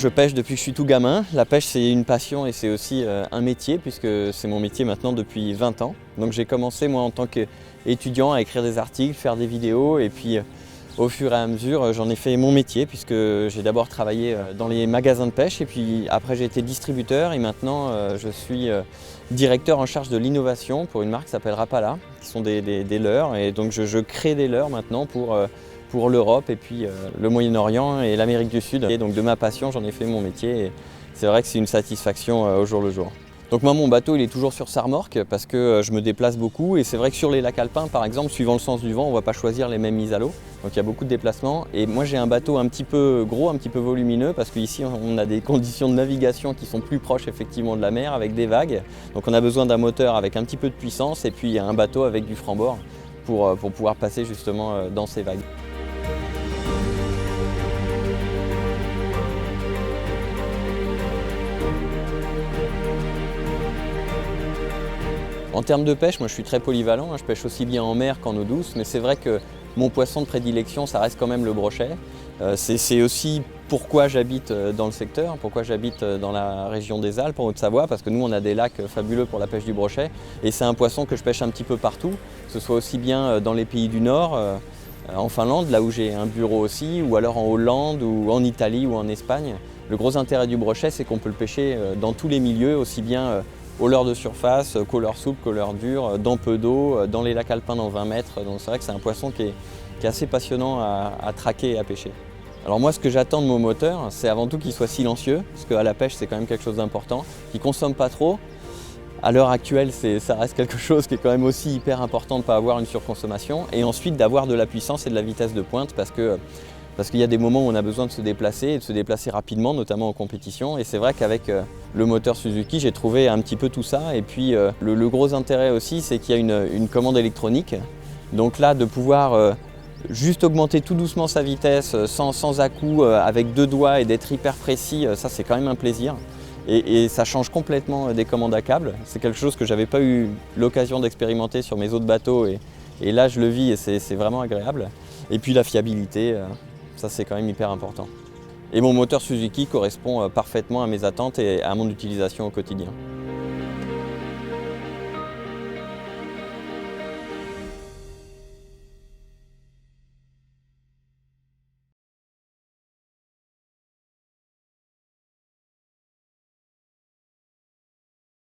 Je pêche depuis que je suis tout gamin. La pêche, c'est une passion et c'est aussi un métier puisque c'est mon métier maintenant depuis 20 ans. Donc j'ai commencé moi en tant qu'étudiant à écrire des articles, faire des vidéos et puis au fur et à mesure j'en ai fait mon métier puisque j'ai d'abord travaillé dans les magasins de pêche et puis après j'ai été distributeur et maintenant je suis directeur en charge de l'innovation pour une marque qui s'appelle Rapala, qui sont des leurres et donc je crée des leurres maintenant pour l'Europe et puis le Moyen-Orient et l'Amérique du Sud. Et donc de ma passion, j'en ai fait mon métier et c'est vrai que c'est une satisfaction au jour le jour. Donc moi, mon bateau, il est toujours sur sa remorque parce que je me déplace beaucoup et c'est vrai que sur les lacs alpins, par exemple, suivant le sens du vent, on ne va pas choisir les mêmes mises à l'eau. Donc il y a beaucoup de déplacements et moi j'ai un bateau un petit peu gros, un petit peu volumineux parce qu'ici on a des conditions de navigation qui sont plus proches effectivement de la mer avec des vagues. Donc on a besoin d'un moteur avec un petit peu de puissance et puis un bateau avec du franc-bord pour pouvoir passer justement dans ces vagues. En termes de pêche, moi je suis très polyvalent, je pêche aussi bien en mer qu'en eau douce, mais c'est vrai que mon poisson de prédilection, ça reste quand même le brochet. C'est aussi pourquoi j'habite dans le secteur, pourquoi j'habite dans la région des Alpes, en Haute-Savoie, parce que nous on a des lacs fabuleux pour la pêche du brochet, et c'est un poisson que je pêche un petit peu partout, que ce soit aussi bien dans les pays du Nord, en Finlande, là où j'ai un bureau aussi, ou alors en Hollande, ou en Italie, ou en Espagne. Le gros intérêt du brochet, c'est qu'on peut le pêcher dans tous les milieux, aussi bien au leurre de surface, qu'au leurre souple, qu'au leurre dur, dans peu d'eau, dans les lacs alpins dans 20 mètres. Donc c'est vrai que c'est un poisson qui est assez passionnant à traquer et à pêcher. Alors moi, ce que j'attends de mon moteur, c'est avant tout qu'il soit silencieux, parce qu'à la pêche, c'est quand même quelque chose d'important, qu'il ne consomme pas trop. À l'heure actuelle, ça reste quelque chose qui est quand même aussi hyper important de ne pas avoir une surconsommation. Et ensuite, d'avoir de la puissance et de la vitesse de pointe, parce qu'il y a des moments où on a besoin de se déplacer et de se déplacer rapidement, notamment en compétition. Et c'est vrai qu'avec le moteur Suzuki, j'ai trouvé un petit peu tout ça. Et puis le gros intérêt aussi, c'est qu'il y a une commande électronique. Donc là, de pouvoir juste augmenter tout doucement sa vitesse, sans à-coups, avec 2 doigts et d'être hyper précis, ça c'est quand même un plaisir. Et ça change complètement des commandes à câble. C'est quelque chose que je n'avais pas eu l'occasion d'expérimenter sur mes autres bateaux. Et là, je le vis et c'est vraiment agréable. Et puis la fiabilité. Ça, c'est quand même hyper important. Et mon moteur Suzuki correspond parfaitement à mes attentes et à mon utilisation au quotidien.